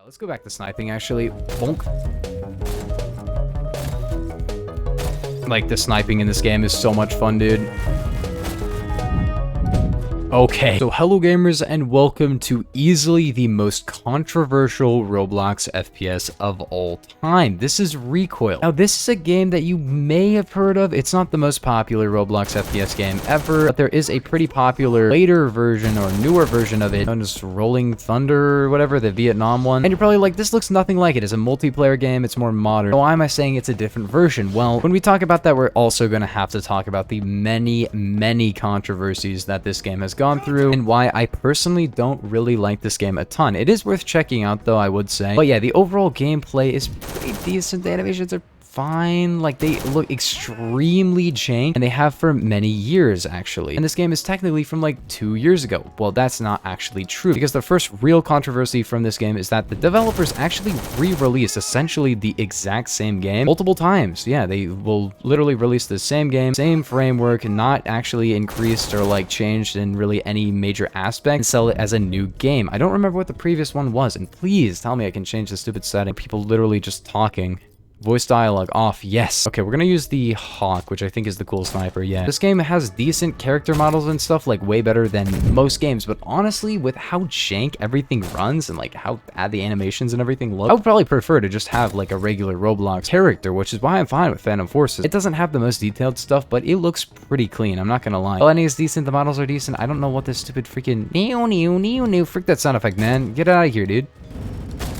Let's go back to sniping, actually. Bonk. Like, the sniping in this game is so much fun, dude. Okay, so hello gamers and welcome to easily the most controversial Roblox FPS of all time. This is Recoil. Now this is a game that you may have heard of. It's not the most popular Roblox FPS game ever, but there is a pretty popular later version or newer version of it known as Rolling Thunder or whatever, the Vietnam one. And you're probably like, this looks nothing like it. It's a multiplayer game, it's more modern. So why am I saying it's a different version? Well, when we talk about that, we're also going to have to talk about the many controversies that this game has gone through and why I personally don't really like this game a ton. It is worth checking out though, I would say. But yeah, the overall gameplay is pretty decent. The animations are fine. Like, they look extremely jank, and they have for many years actually. And this game is technically from like 2 years ago. Well, that's not actually true, because the first real controversy from this game is that the developers actually re-released essentially the exact same game multiple times. Yeah, they will literally release the same game, same framework, not actually increased or like changed in really any major aspect, and sell it as a new game. I don't remember what the previous one was, and please tell me I can change the stupid setting. People literally just talking. Voice dialogue off, yes. Okay, we're gonna use the Hawk, which I think is the cool sniper. Yeah, this game has decent character models and stuff, like way better than most games, but honestly, with how jank everything runs and like how bad the animations and everything look, I would probably prefer to just have like a regular Roblox character, which is why I'm fine with Phantom Forces. It doesn't have the most detailed stuff, but it looks pretty clean, I'm not gonna lie. The lighting is decent, the models are decent. I don't know what this stupid freaking freak that sound effect, man. Get out of here, dude.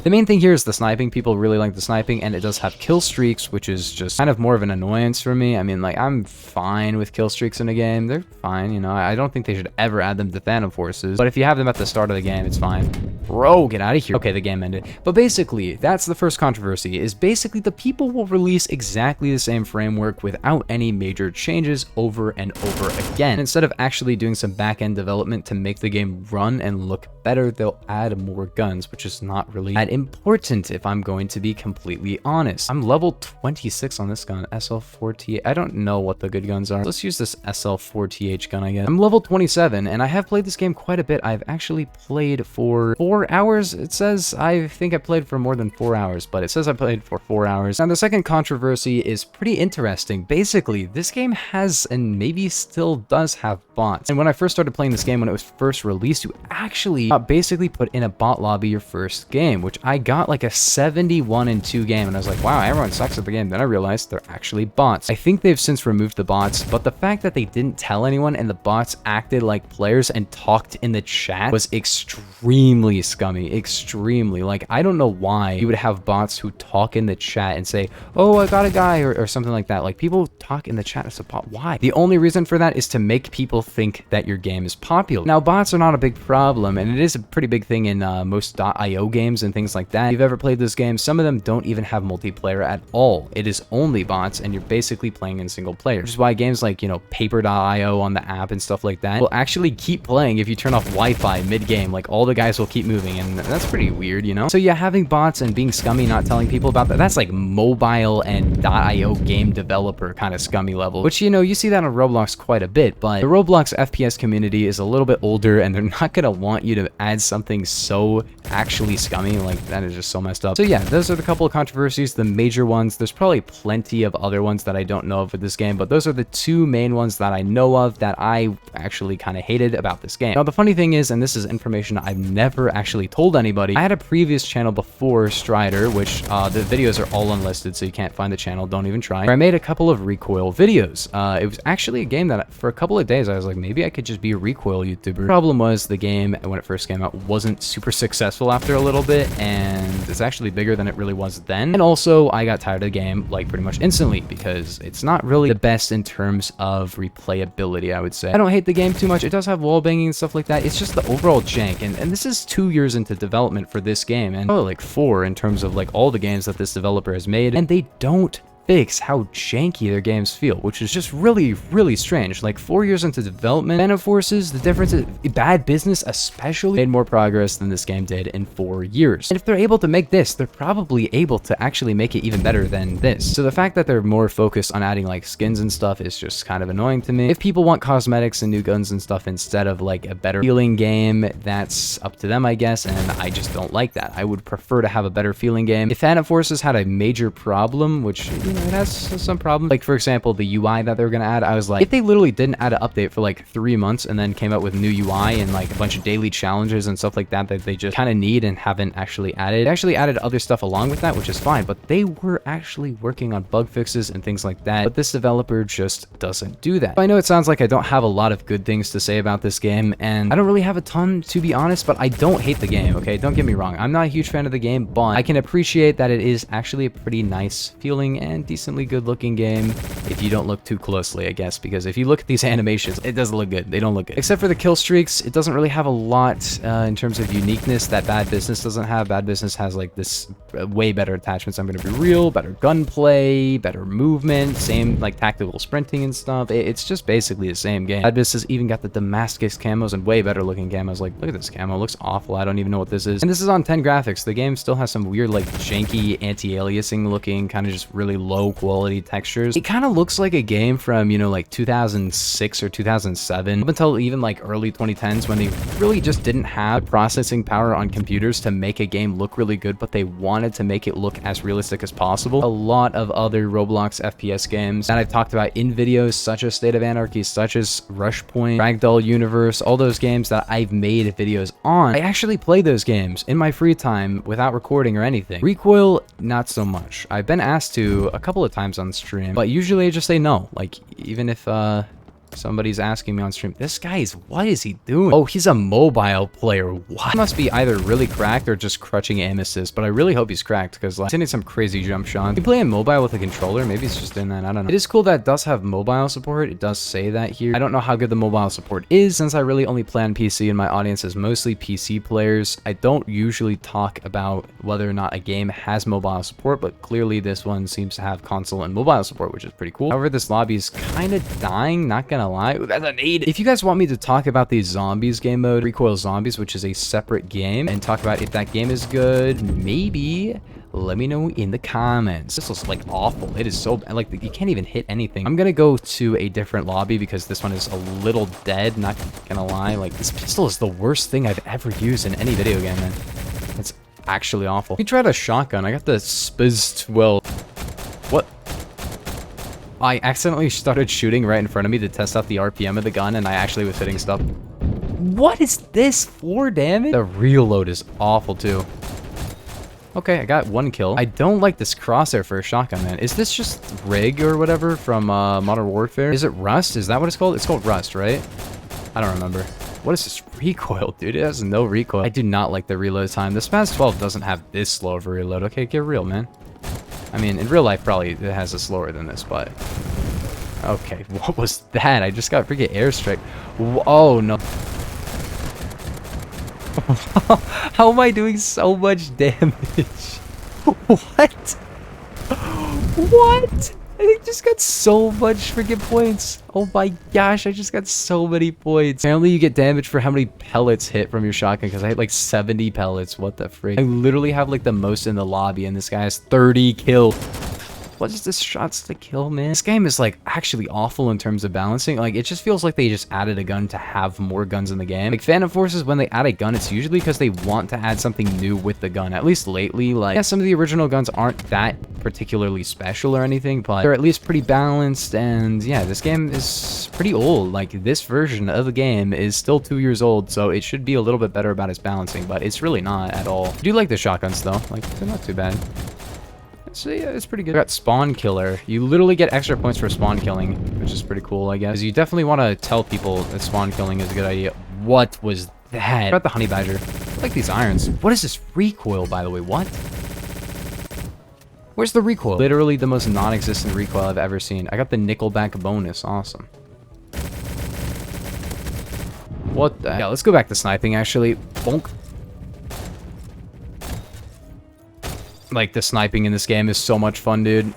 The main thing here is the sniping. People really like the sniping, and it does have kill streaks, which is just kind of more of an annoyance for me. I mean, like, I'm fine with kill streaks in a game. They're fine, you know. I don't think they should ever add them to Phantom Forces, but if you have them at the start of the game, it's fine. Bro, get out of here. Okay, the game ended. But basically, that's the first controversy, is basically the people will release exactly the same framework without any major changes over and over again. Instead of actually doing some back-end development to make the game run and look better, they'll add more guns, which is not really that important if I'm going to be completely honest. I'm level 26 on this gun, SL4TH. I don't know what the good guns are. Let's use this SL4TH gun, I guess. I'm level 27, and I have played this game quite a bit. I've actually played for 4 hours. It says, I think I played for more than 4 hours, but it says I played for 4 hours. Now, the second controversy is pretty interesting. Basically, this game has, and maybe still does have, bots. And when I first started playing this game, when it was first released, you actually basically put in a bot lobby your first game, which I got like a 71-2 game, and I was like, wow, everyone sucks at the game. Then I realized they're actually bots. I think they've since removed the bots, but the fact that they didn't tell anyone and the bots acted like players and talked in the chat was extremely scummy. Extremely. Like, I don't know why you would have bots who talk in the chat and say, oh, I got a guy, or something like that. Like, people talk in the chat as a bot. Why? The only reason for that is to make people think that your game is popular. Now, bots are not a big problem, and it is a pretty big thing in most .io games and things like that. If you've ever played this game, some of them don't even have multiplayer at all. It is only bots, and you're basically playing in single player, which is why games like, you know, paper.io on the app and stuff like that will actually keep playing if you turn off Wi-Fi mid-game. Like, all the guys will keep moving, and that's pretty weird, you know? So yeah, having bots and being scummy, not telling people about that, that's like mobile and .io game developer kind of scummy level, which, you know, you see that on Roblox quite a bit, but the Roblox FPS community is a little bit older, and they're not gonna want you to add something so actually scummy. Like, that is just so messed up. So yeah, those are the couple of controversies, the major ones. There's probably plenty of other ones that I don't know of with this game, but those are the two main ones that I know of that I actually kind of hated about this game. Now, the funny thing is, and this is information I've never actually told anybody, I had a previous channel before Strider, which the videos are all unlisted, so you can't find the channel, don't even try, where I made a couple of Recoil videos. It was actually a game that for a couple of days I was like, maybe I could just be a Recoil YouTuber. The problem was the game, when it first came out, wasn't super successful after a little bit, and it's actually bigger than it really was then. And also, I got tired of the game like pretty much instantly, because it's not really the best in terms of replayability, I would say. I don't hate the game too much. It does have wall banging and stuff like that. It's just the overall jank, and this is 2 years into development for this game, and probably like 4 in terms of like all the games that this developer has made, and they don't fix how janky their games feel, which is just really, really strange. Like 4 years into development, Phantom Forces, the difference is Bad Business especially made more progress than this game did in 4 years. And if they're able to make this, they're probably able to actually make it even better than this. So the fact that they're more focused on adding like skins and stuff is just kind of annoying to me. If people want cosmetics and new guns and stuff instead of like a better feeling game, that's up to them, I guess, and I just don't like that. I would prefer to have a better feeling game. If Phantom Forces had a major problem, which, you know, it has some problems. Like, for example, the UI that they're gonna add, I was like, if they literally didn't add an update for like 3 months and then came out with new UI and like a bunch of daily challenges and stuff like that that they just kind of need and haven't actually added. They actually added other stuff along with that, which is fine, but they were actually working on bug fixes and things like that. But this developer just doesn't do that. I know it sounds like I don't have a lot of good things to say about this game, and I don't really have a ton, to be honest, but I don't hate the game, okay? Don't get me wrong. I'm not a huge fan of the game, but I can appreciate that it is actually a pretty nice feeling and decently good looking game if you don't look too closely, I guess, because if you look at these animations, it doesn't look good. They don't look good. Except for the kill streaks, it doesn't really have a lot in terms of uniqueness that Bad Business doesn't have. Bad Business has like this way better attachments, I'm gonna be real, better gunplay, better movement, same like tactical sprinting and stuff. It's just basically the same game. Bad Business even got the Damascus camos and way better looking camos. Like, look at this camo, it looks awful. I don't even know what this is. And this is on 10 graphics. The game still has some weird like janky anti-aliasing looking, kind of just really low quality textures. It kind of looks like a game from, you know, like 2006 or 2007 up until even like early 2010s, when they really just didn't have processing power on computers to make a game look really good, but they wanted to make it look as realistic as possible. A lot of other Roblox FPS games that I've talked about in videos, such as State of Anarchy, such as Rush Point, Ragdoll Universe, all those games that I've made videos on, I actually play those games in my free time without recording or anything. Recoil, not so much. I've been asked to a couple of times on stream, but usually I just say no. Like, even if somebody's asking me on stream, this guy is, what is he doing? Oh, he's a mobile player. What? He must be either really cracked or just crutching aim assist, but I really hope he's cracked, because like, he's hitting some crazy jump shots. You play in mobile with a controller, maybe he's just doing that, I don't know. It is cool that it does have mobile support. It does say that here. I don't know how good the mobile support is, since I really only play on PC and my audience is mostly PC players. I don't usually talk about whether or not a game has mobile support, but clearly this one seems to have console and mobile support, which is pretty cool. However, this lobby is kind of dying, not gonna lie. Ooh, that's a need. If you guys want me to talk about the zombies game mode, Recoil Zombies, which is a separate game, and talk about if that game is good, maybe let me know in the comments. This looks like awful. It is so bad. Like, you can't even hit anything. I'm gonna go to a different lobby because this one is a little dead, not gonna lie. Like, this pistol is the worst thing I've ever used in any video game, man. It's actually awful. We tried a shotgun. I got the Spiz 12. What? I accidentally started shooting right in front of me to test out the RPM of the gun, and I actually was hitting stuff. What is this? 4 damage? The reload is awful, too. Okay, I got 1 kill. I don't like this crosshair for a shotgun, man. Is this just Rig or whatever from Modern Warfare? Is it Rust? Is that what it's called? It's called Rust, right? I don't remember. What is this recoil, dude? It has no recoil. I do not like the reload time. The Spaz 12 doesn't have this slow of a reload. Okay, get real, man. I mean, in real life, probably it has a slower than this, but... Okay, what was that? I just got freaking airstrike. Oh, no. How am I doing so much damage? What? What? I just got so much freaking points. Oh my gosh, I just got so many points. Apparently you get damage for how many pellets hit from your shotgun, because I hit like 70 pellets. What the frick? I literally have like the most in the lobby, and this guy has 30 kills. What is this shots to kill, man? This game is like actually awful in terms of balancing. Like, it just feels like they just added a gun to have more guns in the game. Like, Phantom Forces, when they add a gun, it's usually because they want to add something new with the gun. At least lately, like, yeah, some of the original guns aren't that particularly special or anything, but they're at least pretty balanced. And yeah, this game is pretty old. Like, this version of the game is still 2 years old, so it should be a little bit better about its balancing, but it's really not at all. I do like the shotguns though. Like, they're not too bad. So yeah, it's pretty good. I got Spawn Killer. You literally get extra points for spawn killing, which is pretty cool, I guess. You definitely want to tell people that spawn killing is a good idea. What was that? I got the Honey Badger. I like these irons. What is this recoil, by the way? What? Where's the recoil? Literally the most non-existent recoil I've ever seen. I got the Nickelback bonus. Awesome. What the? Yeah, let's go back to sniping, actually. Bonk. Like, the sniping in this game is so much fun, dude.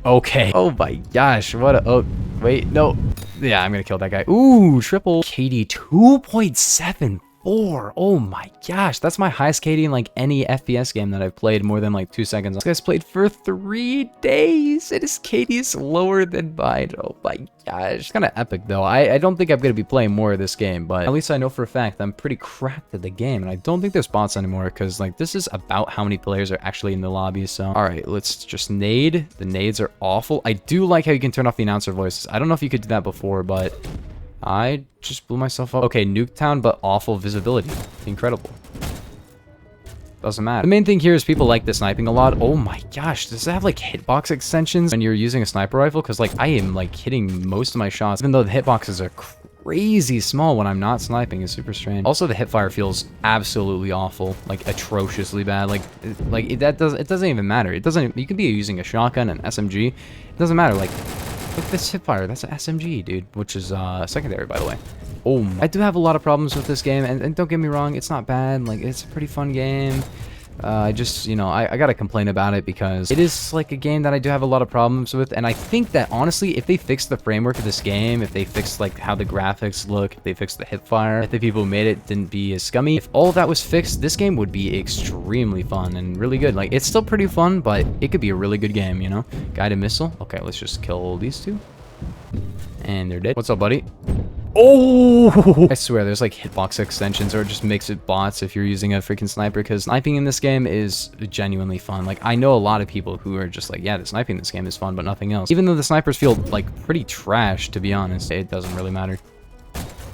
Okay. Oh my gosh. What a... Oh, wait. No. Yeah, I'm gonna kill that guy. Ooh, triple. KD 2.74. Oh my gosh. That's my highest KD in like any FPS game that I've played more than like 2 seconds. This guy's played for 3 days. And his KD is lower than mine. Oh my gosh. It's kind of epic though. I don't think I'm gonna be playing more of this game, but at least I know for a fact I'm pretty cracked at the game. And I don't think there's bots anymore because like this is about how many players are actually in the lobby. So, all right, let's just nade. The nades are awful. I do like how you can turn off the announcer voices. I don't know if you could do that before, but I just blew myself up. Okay, Nuketown, but awful visibility. Incredible. Doesn't matter. The main thing here is people like the sniping a lot. Oh my gosh, does it have like hitbox extensions when you're using a sniper rifle? Because like I am like hitting most of my shots, even though the hitboxes are crazy small when I'm not sniping. It's super strange. Also, the hipfire feels absolutely awful, like atrociously bad. It doesn't even matter. It doesn't. You could be using a shotgun, an SMG. It doesn't matter. Like, look at this hipfire. That's an SMG, dude, which is secondary, by the way. Oh my. I do have a lot of problems with this game, and don't get me wrong, it's not bad. Like, it's a pretty fun game. I just, you know, I gotta complain about it because it is like a game that I do have a lot of problems with, and I think that honestly, if they fixed the framework of this game, if they fixed like how the graphics look, if they fixed the hipfire, if the people who made it didn't be as scummy, if all of that was fixed, this game would be extremely fun and really good. Like, it's still pretty fun, but it could be a really good game, you know? Guided missile. Okay, let's just kill these two. And they're dead. What's up, buddy? Oh! I swear, there's like hitbox extensions, or it just makes it bots if you're using a freaking sniper, because sniping in this game is genuinely fun. Like, I know a lot of people who are just like, yeah, the sniping in this game is fun, but nothing else. Even though the snipers feel like pretty trash, to be honest, it doesn't really matter.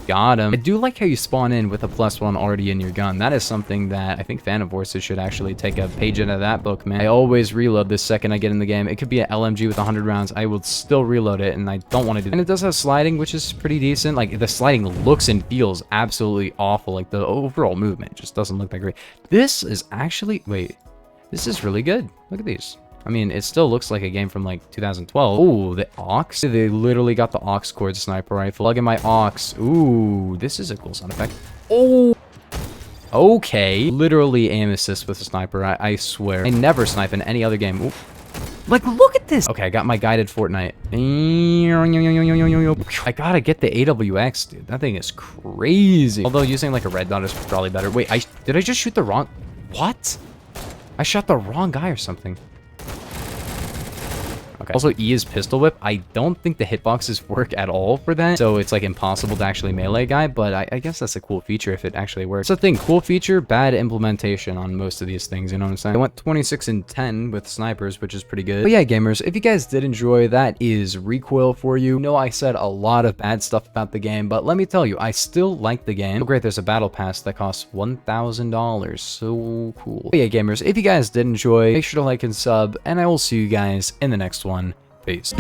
Got him. I do like how you spawn in with a +1 already in your gun. That is something that I think Phantom Forces should actually take a page out of that book, man. I always reload this second I get in the game. It could be an LMG with 100 rounds. I will still reload it, and I don't want to do that. And it does have sliding, which is pretty decent. Like, the sliding looks and feels absolutely awful. Like, the overall movement just doesn't look that great. This is actually... Wait. This is really good. Look at these. I mean, it still looks like a game from like 2012. Oh, the aux. They literally got the aux cord sniper rifle. Plug in my aux. Ooh, this is a cool sound effect. Oh, okay. Literally aim assist with a sniper. I swear. I never snipe in any other game. Ooh. Like, look at this. Okay, I got my guided Fortnite. I gotta get the AWX, dude. That thing is crazy. Although using like a red dot is probably better. Wait, did I just shoot the wrong... What? I shot the wrong guy or something. Okay. Also, E is pistol whip. I don't think the hitboxes work at all for that, so it's like impossible to actually melee guy, but I guess that's a cool feature if it actually works. That's the thing, cool feature, bad implementation on most of these things, you know what I'm saying? I went 26 and 10 with snipers, which is pretty good. But yeah, gamers, if you guys did enjoy, that is Recoil for you. I know I said a lot of bad stuff about the game, but let me tell you, I still like the game. Oh great, there's a battle pass that costs $1,000. So cool. But yeah, gamers, if you guys did enjoy, make sure to like and sub, and I will see you guys in the next one. Peace.